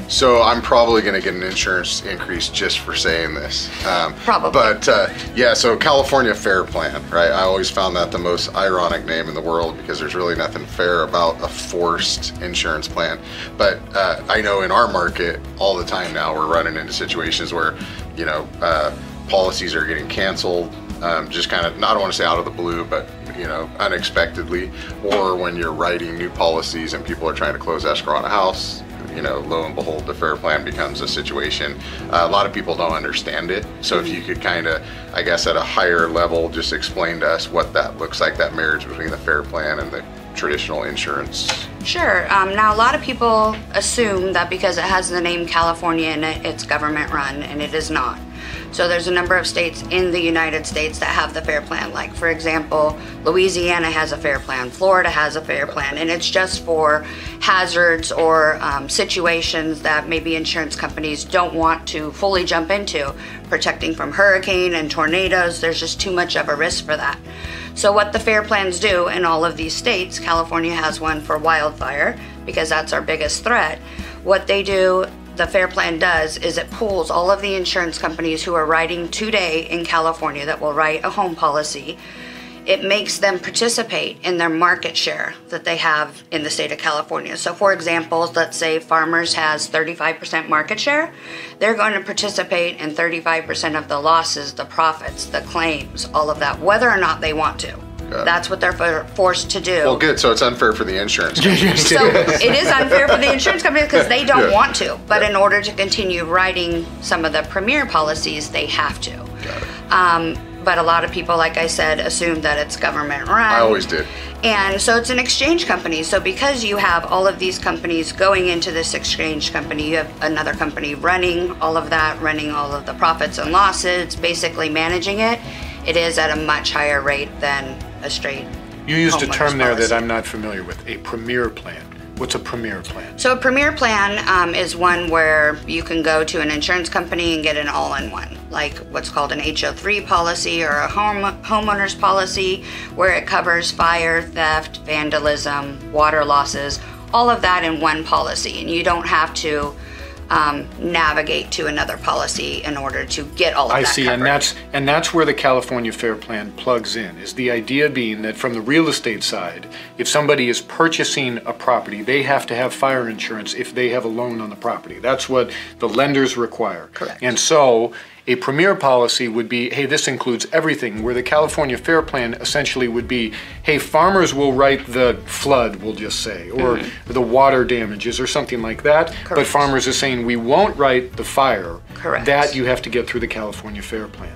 So I'm probably going to get an insurance increase just for saying this. Probably. But yeah, so California Fair Plan, right? I always found that the most ironic name in the world because there's really nothing fair about a forced insurance plan. But I know in our market all the time now we're running into situations where, you know, policies are getting canceled, just kind of, I don't want to say out of the blue, but you know, unexpectedly, or when you're writing new policies and people are trying to close escrow on a house, you know, lo and behold, the fair plan becomes a situation. A lot of people don't understand it. So if you could kind of, I guess at a higher level, just explain to us what that looks like, that marriage between the fair plan and the traditional insurance. Sure. Now, a lot of people assume that because it has the name California in it, it's government run, and it is not. So there's a number of states in the United States that have the fair plan. Like, for example, Louisiana has a fair plan, Florida has a fair plan, and it's just for hazards or situations that maybe insurance companies don't want to fully jump into, protecting from hurricane and tornadoes. There's just too much of a risk for that. So what the fair plans do in all of these states, California has one for wildfire because that's our biggest threat. What they do, the fair plan does, is it pools all of the insurance companies who are writing today in California that will write a home policy. It makes them participate in their market share that they have in the state of California. So for example, let's say Farmers has 35% market share. They're going to participate in 35% of the losses, the profits, the claims, all of that, whether or not they want to. That's what they're forced to do. Well, good. So it's unfair for the insurance companies. So it is unfair for the insurance companies because they don't want to. But in order to continue writing some of the premier policies, they have to. Got it. But a lot of people, like I said, assume that it's government run. I always did. And so it's an exchange company. So because you have all of these companies going into this exchange company, you have another company running all of that, running all of the profits and losses, basically managing it. It is at a much higher rate than a straight You used a homeowner's term there policy. that I'm not familiar with, a premier plan. What's a premier plan? So a premier plan is one where you can go to an insurance company and get an all-in-one, like what's called an HO3 policy or a homeowner's policy, where it covers fire, theft, vandalism, water losses, all of that in one policy, and you don't have to navigate to another policy in order to get all of that I see, coverage. and that's where the California Fair Plan plugs in, is the idea being that from the real estate side, if somebody is purchasing a property, they have to have fire insurance if they have a loan on the property. That's what the lenders require. Correct. And so a premier policy would be, hey, this includes everything, where the California Fair Plan essentially would be, hey, Farmers will write the flood, we'll just say, or the water damages or something like that. Correct. But Farmers is saying we won't write the fire. Correct. That you have to get through the California Fair Plan.